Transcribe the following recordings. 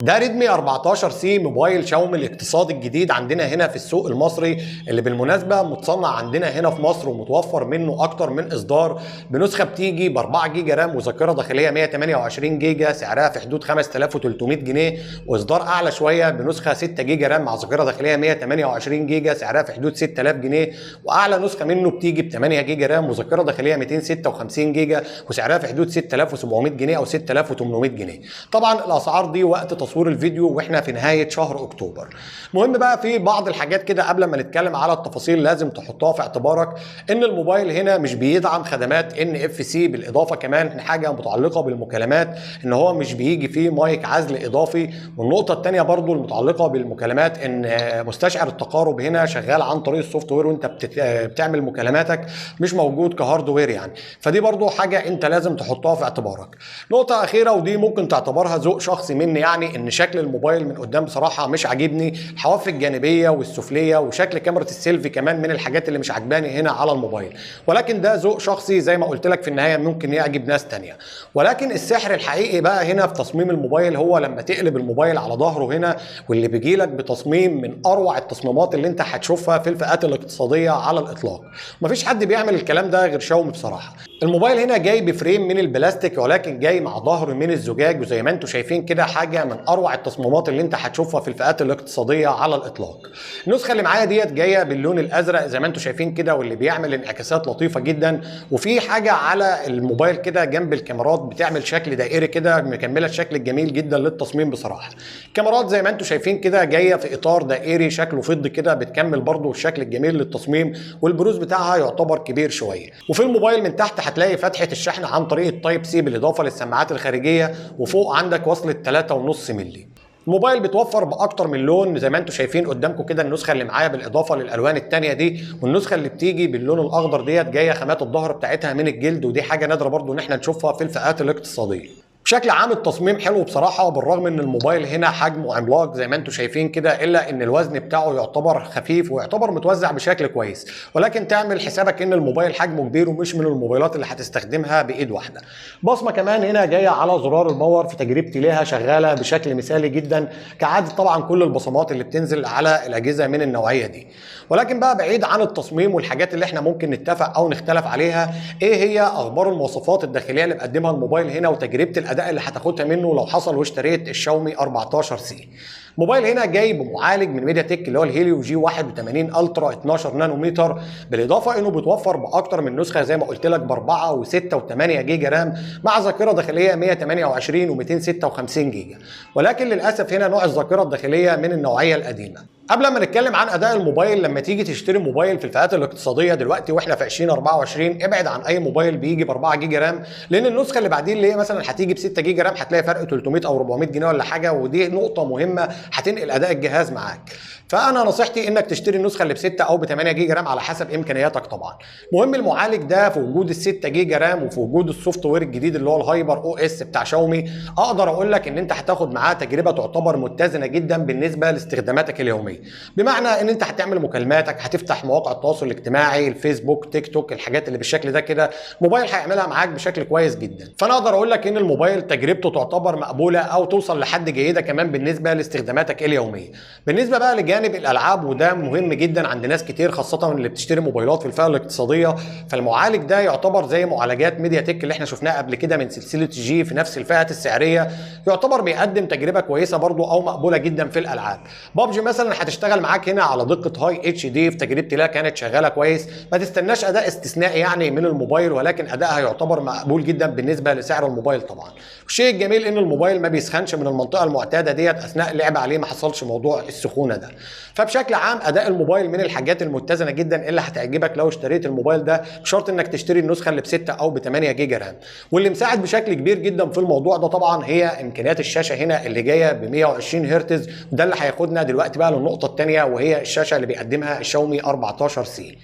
ده ريدمي 14 سي موبايل شاومي الاقتصادي الجديد عندنا هنا في السوق المصري، اللي بالمناسبه متصنع عندنا هنا في مصر ومتوفر منه اكتر من اصدار بنسخه بتيجي ب 4 جيجا رام وذاكره داخليه 128 جيجا سعرها في حدود 5300 جنيه، واصدار اعلى شويه بنسخه 6 جيجا رام مع ذاكره داخليه 128 جيجا سعرها في حدود 6000 جنيه، واعلى نسخه منه بتيجي ب 8 جيجا رام وذاكره داخليه 256 جيجا وسعرها في حدود 6700 جنيه او 6800 جنيه. طبعا الاسعار دي وقت تصوير الفيديو واحنا في نهايه شهر اكتوبر. المهم بقى في بعض الحاجات كده قبل ما نتكلم على التفاصيل لازم تحطها في اعتبارك، ان الموبايل هنا مش بيدعم خدمات NFC، بالاضافه كمان حاجه متعلقه بالمكالمات ان هو مش بيجي فيه مايك عزل اضافي، والنقطه الثانيه برضو المتعلقه بالمكالمات ان مستشعر التقارب هنا شغال عن طريق السوفت وير وانت بتعمل مكالماتك، مش موجود كهاردوير يعني، فدي برضو حاجه انت لازم تحطها في اعتبارك. نقطه اخيره ودي ممكن تعتبرها ذوق شخصي مني، يعني ان شكل الموبايل من قدام بصراحه مش عاجبني، الحواف الجانبيه والسفليه وشكل كاميرا السيلفي كمان من الحاجات اللي مش عجباني هنا على الموبايل، ولكن ده ذوق شخصي زي ما قلت لك، في النهايه ممكن يعجب ناس تانية. ولكن السحر الحقيقي بقى هنا في تصميم الموبايل هو لما تقلب الموبايل على ظهره هنا، واللي بيجي لك بتصميم من اروع التصميمات اللي انت هتشوفها في الفئات الاقتصاديه على الاطلاق. مفيش حد بيعمل الكلام ده غير شاومي بصراحه. الموبايل هنا جاي بفريم من البلاستيك ولكن جاي مع ظهر من الزجاج، وزي ما انتم شايفين كده حاجه من اروع التصميمات اللي انت هتشوفها في الفئات الاقتصاديه على الاطلاق. النسخه اللي معايا ديت جايه باللون الازرق زي ما انتم شايفين كده، واللي بيعمل انعكاسات لطيفه جدا، وفي حاجه على الموبايل كده جنب الكاميرات بتعمل شكل دائري كده مكمله الشكل الجميل جدا للتصميم بصراحه. الكاميرات زي ما انتم شايفين كده جايه في اطار دائري شكله فضي كده، بتكمل برضو الشكل الجميل للتصميم، والبروز بتاعها يعتبر كبير شويه. وفي الموبايل من تحت هتلاقي فتحه الشحن عن طريق التايب سي بالاضافه للسماعات الخارجيه، وفوق عندك وصله 3.5 مللي. الموبايل بيتوفر باكتر من لون زي ما انتم شايفين قدامكم كده، النسخه اللي معايا بالاضافه للالوان الثانيه دي، والنسخه اللي بتيجي باللون الاخضر ديت جايه خامات الظهر بتاعتها من الجلد، ودي حاجه نادره برضو ان احنا نشوفها في الفئات الاقتصاديه. بشكل عام التصميم حلو بصراحه، وبالرغم ان الموبايل هنا حجمه عملاق زي ما انتم شايفين كده، الا ان الوزن بتاعه يعتبر خفيف ويعتبر متوزع بشكل كويس، ولكن تعمل حسابك ان الموبايل حجمه كبير ومش من الموبايلات اللي هتستخدمها بايد واحده. بصمه كمان هنا جايه على زرار الباور، في تجربتي ليها شغاله بشكل مثالي جدا كعاده طبعا كل البصمات اللي بتنزل على الاجهزه من النوعيه دي. ولكن بقى بعيد عن التصميم والحاجات اللي احنا ممكن نتفق او نختلف عليها، ايه هي اخبار المواصفات الداخليه اللي بقدمها الموبايل هنا وتجربه الاداء اللي هتاخدها منه لو حصل واشتريت الشاومي 14 سي. الموبايل هنا جاي بمعالج من ميديا تك اللي هو الهيليو جي 81 الترا 12 نانومتر، بالاضافه انه بيتوفر باكتر من نسخه زي ما قلت لك ب 4 و6 و8 جيجا رام مع ذاكره داخليه 128 و256 جيجا، ولكن للاسف هنا نوع الذاكره الداخليه من النوعيه القديمه. قبل ما نتكلم عن اداء الموبايل، لما تيجي تشتري موبايل في الفئات الاقتصاديه دلوقتي واحنا في 2024، ابعد عن اي موبايل بيجي ب 4 جيجا رام، لان النسخه اللي بعدين اللي هي مثلا هتيجي ب 6 جيجا رام هتلاقي فرق 300 او 400 جنيه ولا حاجه، ودي نقطه مهمه هتنقل اداء الجهاز معاك. فانا نصيحتي انك تشتري النسخه اللي ب 6 او ب 8 جيجا رام على حسب امكانياتك طبعا. مهم المعالج ده في وجود ال 6 جيجا رام وفي وجود السوفت وير الجديد اللي هو الهايبر او اس بتاع شاومي، اقدر اقول لك ان انت هتاخد معاه تجربه تعتبر متزنه جدا بالنسبه لاستخداماتك اليوميه. بمعنى ان انت هتعمل مكالماتك، هتفتح مواقع التواصل الاجتماعي، الفيسبوك، تيك توك، الحاجات اللي بالشكل ده كده، الموبايل هيعملها معاك بشكل كويس جدا. فانا اقدر اقول لك ان الموبايل تجربته تعتبر مقبوله او توصل لحد جيده كمان بالنسبه لاستخداماتك اليوميه. بالنسبه بقى لجانب الالعاب، وده مهم جدا عند ناس كتير خاصه اللي بتشتري موبايلات في الفئه الاقتصاديه، فالمعالج ده يعتبر زي معالجات ميديا تك اللي احنا شفناها قبل كده من سلسله جي في نفس الفئه السعريه، يعتبر بيقدم تجربه كويسه برضو او مقبوله جدا في الالعاب. بابجي مثلا هتشتغل معاك هنا على دقه هاي اتش دي، في تجربتي لها كانت شغاله كويس، ما تستناش اداء استثنائي يعني من الموبايل، ولكن ادائها يعتبر مقبول جدا بالنسبه لسعر الموبايل طبعا. الشيء الجميل ان الموبايل ما بيسخنش من المنطقه المعتاده ديت اثناء اللعب عليه، ما حصلش موضوع السخونه ده. فبشكل عام اداء الموبايل من الحاجات المتزنه جدا اللي هتعجبك لو اشتريت الموبايل ده، بشرط انك تشتري النسخه اللي ب 6 او ب 8 جيجا رام. واللي مساعد بشكل كبير جدا في الموضوع ده طبعا هي امكانيات الشاشه هنا اللي جايه ب 120 هرتز، وده اللي هياخدنا دلوقتي بقى للنقطه الثانيه، وهي الشاشه اللي بيقدمها الشاومي 14 سي.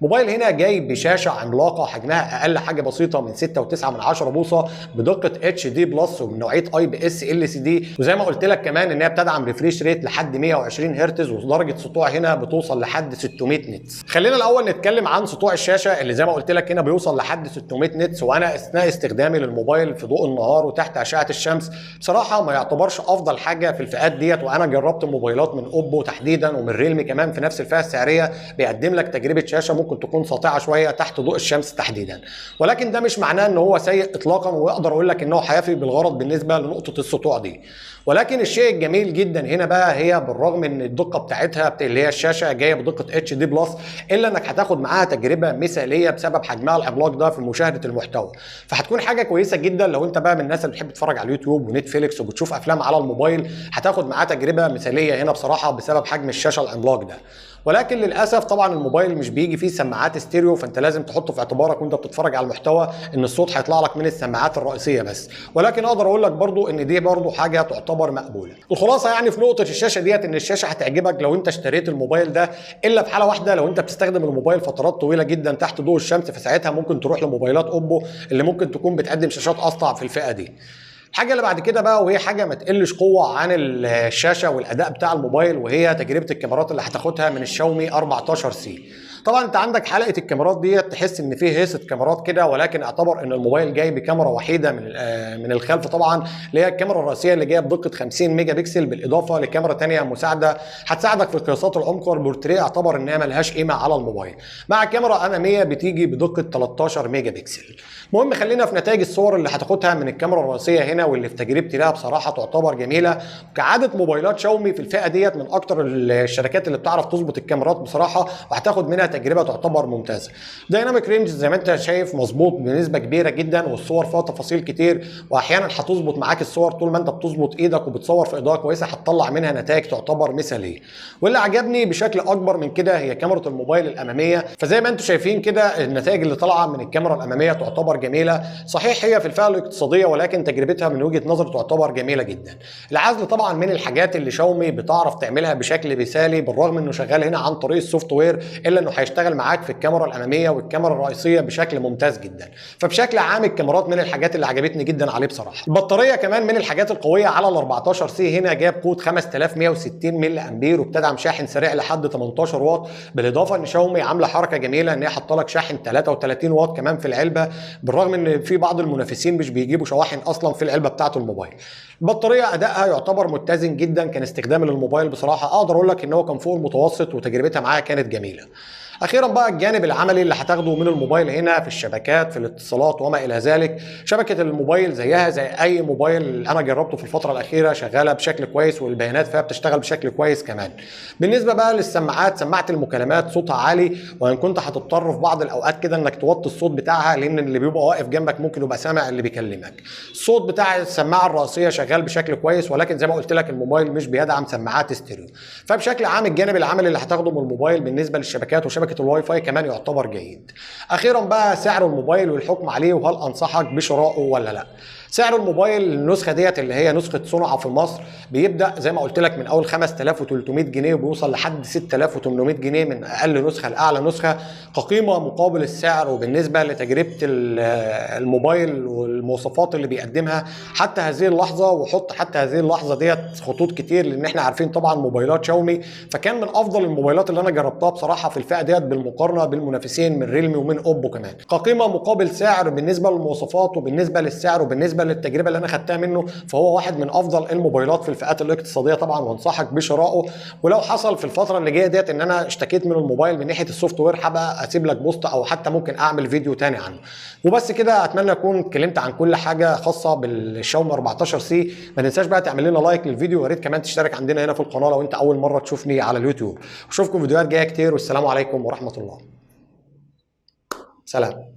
موبايل هنا جاي بشاشه عملاقه حجمها اقل حاجه بسيطه من 6.9 بوصه بدقه اتش دي بلس ومن نوعيه اي بي اس ال سي دي، وزي ما قلت لك كمان ان هي بتدعم ريفريش ريت لحد 120 هرتز، ودرجه سطوع هنا بتوصل لحد 600 نتس. خلينا الاول نتكلم عن سطوع الشاشه اللي زي ما قلت لك هنا بيوصل لحد 600 نتس، وانا اثناء استخدامي للموبايل في ضوء النهار وتحت اشعه الشمس بصراحه ما يعتبرش افضل حاجه في الفئات ديت. وانا جربت موبايلات من اوبو تحديدا ومن ريلمي كمان في نفس الفئه السعريه بيقدم لك تجربه شاشه ممكن تكون ساطعه شويه تحت ضوء الشمس تحديدا، ولكن ده مش معناه ان هو سيء اطلاقا، واقدر اقول لك ان هو هيفي بالغرض بالنسبه لنقطه السطوع دي. ولكن الشيء الجميل جدا هنا بقى هي بالرغم ان الدقه بتاعتها اللي هي الشاشه جايه بدقه اتش دي بلس، الا انك هتاخد معاها تجربه مثاليه بسبب حجمها العملاق ده في مشاهده المحتوى. فهتكون حاجه كويسه جدا لو انت بقى من الناس اللي بتحب تتفرج على اليوتيوب ونتفليكس وبتشوف افلام على الموبايل، هتاخد معاه تجربه مثاليه هنا بصراحه بسبب حجم الشاشه العملاق ده. ولكن للاسف طبعا الموبايل مش بيجي فيه سماعات ستيريو، فانت لازم تحطه في اعتبارك وانت بتتفرج على المحتوى ان الصوت هيطلع لك من السماعات الرئيسيه بس. ولكن اقدر اقول لك برضو ان دي برضو حاجه تعتبر مقبوله. الخلاصه يعني في نقطه الشاشه ديت ان الشاشه هتعجبك لو انت اشتريت الموبايل ده، الا في حاله واحده لو انت بتستخدم الموبايل فترات طويله جدا تحت ضوء الشمس، فساعتها ممكن تروح لموبايلات اوبو اللي ممكن تكون بتقدم شاشات اسطع في الفئه دي. الحاجه اللي بعد كده بقى وهي حاجه ما تقلش قوه عن الشاشه والاداء بتاع الموبايل، وهي تجربه الكاميرات اللي هتاخدها من الشاومي 14 سي. طبعا انت عندك حلقه الكاميرات ديت تحس ان فيه هيصه كاميرات كده، ولكن اعتبر ان الموبايل جاي بكاميرا وحيده من الخلف طبعا، اللي هي الكاميرا الرئيسيه اللي جايه بدقه 50 ميجا بكسل، بالاضافه لكاميرا ثانيه مساعده هتساعدك في قياسات العمق والبورتريه، اعتبر ان هي ملهاش قيمه على الموبايل، مع كاميرا اماميه بتيجي بدقه 13 ميجا بكسل. المهم خلينا في نتائج الصور اللي هتاخدها من الكاميرا الرئيسيه هنا، واللي في تجربتي لها بصراحه تعتبر جميله. كعاده موبايلات شاومي في الفئه ديت من اكتر الشركات اللي بتعرف تظبط الكاميرات بصراحه، وهتاخد منها تجربه تعتبر ممتازه. دايناميك رينج زي ما انت شايف مظبوط بنسبه كبيره جدا، والصور فيها تفاصيل كتير، واحيانا هتظبط معاك الصور طول ما انت بتظبط ايدك وبتصور في اضاءه كويسه هتطلع منها نتائج تعتبر مثاليه. واللي عجبني بشكل اكبر من كده هي كاميرا الموبايل الاماميه، فزي ما انتم شايفين كده النتائج اللي طالعه من الكاميرا الاماميه تعتبر جميله. صحيح هي في الفئه الاقتصاديه، ولكن تجربتها من وجهه نظري تعتبر جميله جدا. العزل طبعا من الحاجات اللي شاومي بتعرف تعملها بشكل مثالي، بالرغم انه شغال هنا عن طريق السوفت وير، الا انه هيشتغل معاك في الكاميرا الاماميه والكاميرا الرئيسيه بشكل ممتاز جدا. فبشكل عام الكاميرات من الحاجات اللي عجبتني جدا عليه بصراحه. البطاريه كمان من الحاجات القويه على ال 14 سي، هنا جاب قوه 5160 ملي امبير، وبتدعم شاحن سريع لحد 18 واط، بالاضافه ان شاومي عامله حركه جميله ان هي حاطه لك شاحن 33 واط كمان في العلبه، بالرغم ان في بعض المنافسين مش بيجيبوا شواحن اصلا في العلبه بتاعه الموبايل. البطاريه ادائها يعتبر متزن جدا، كان استخدامي للموبايل بصراحه اقدر اقول لك ان هو كان فوق المتوسط، وتجربتها معايا كانت جميله. اخيرا بقى الجانب العملي اللي هتاخده من الموبايل هنا في الشبكات في الاتصالات وما الى ذلك. شبكه الموبايل زيها زي اي موبايل انا جربته في الفتره الاخيره، شغاله بشكل كويس والبيانات فيها بتشتغل بشكل كويس كمان. بالنسبه بقى للسماعات، سماعه المكالمات صوتها عالي، وان كنت هتضطر في بعض الاوقات كده انك توطي الصوت بتاعها، لان اللي بيبقى واقف جنبك ممكن يبقى سامع اللي بيكلمك. الصوت بتاع السماعه الرئيسيه شغال بشكل كويس، ولكن زي ما قلت لك الموبايل مش بيدعم سماعات ستيريو. فبشكل عام الجانب العملي اللي هتاخده من الموبايل بالنسبه للشبكات وشبكه الواي فاي كمان يعتبر جيد. اخيرا بقى سعر الموبايل والحكم عليه، وهل انصحك بشرائه ولا لا. سعر الموبايل النسخه ديت اللي هي نسخه صنعاء في مصر بيبدا زي ما قلت لك من اول 5300 جنيه وبيوصل لحد 6800 جنيه من اقل نسخه لاعلى نسخه، كقيمه مقابل السعر. وبالنسبه لتجربه الموبايل والمواصفات اللي بيقدمها حتى هذه اللحظه، وحط حتى هذه اللحظه ديت خطوط كتير، لان احنا عارفين طبعا موبايلات شاومي فكان من افضل الموبايلات اللي انا جربتها بصراحه في الفئه ديت، بالمقارنه بالمنافسين من ريلمي ومن اوبو كمان. كقيمه مقابل سعر بالنسبه للمواصفات وبالنسبه للسعر وبالنسبه للتجربه اللي انا خدتها منه، فهو واحد من افضل الموبايلات في الفئات الاقتصاديه طبعا، وانصحك بشرائه. ولو حصل في الفتره اللي جايه ديت ان انا اشتكيت من الموبايل من ناحيه السوفت وير، هبقى اسيب لك بوست او حتى ممكن اعمل فيديو تاني عنه. وبس كده، اتمنى اكون اتكلمت عن كل حاجه خاصه بالشاومي 14 سي. ما تنساش بقى تعمل لنا لايك للفيديو، ويا ريت كمان تشترك عندنا هنا في القناه لو انت اول مره تشوفني على اليوتيوب. اشوفكم فيديوهات جايه كتير، والسلام عليكم ورحمه الله. سلام.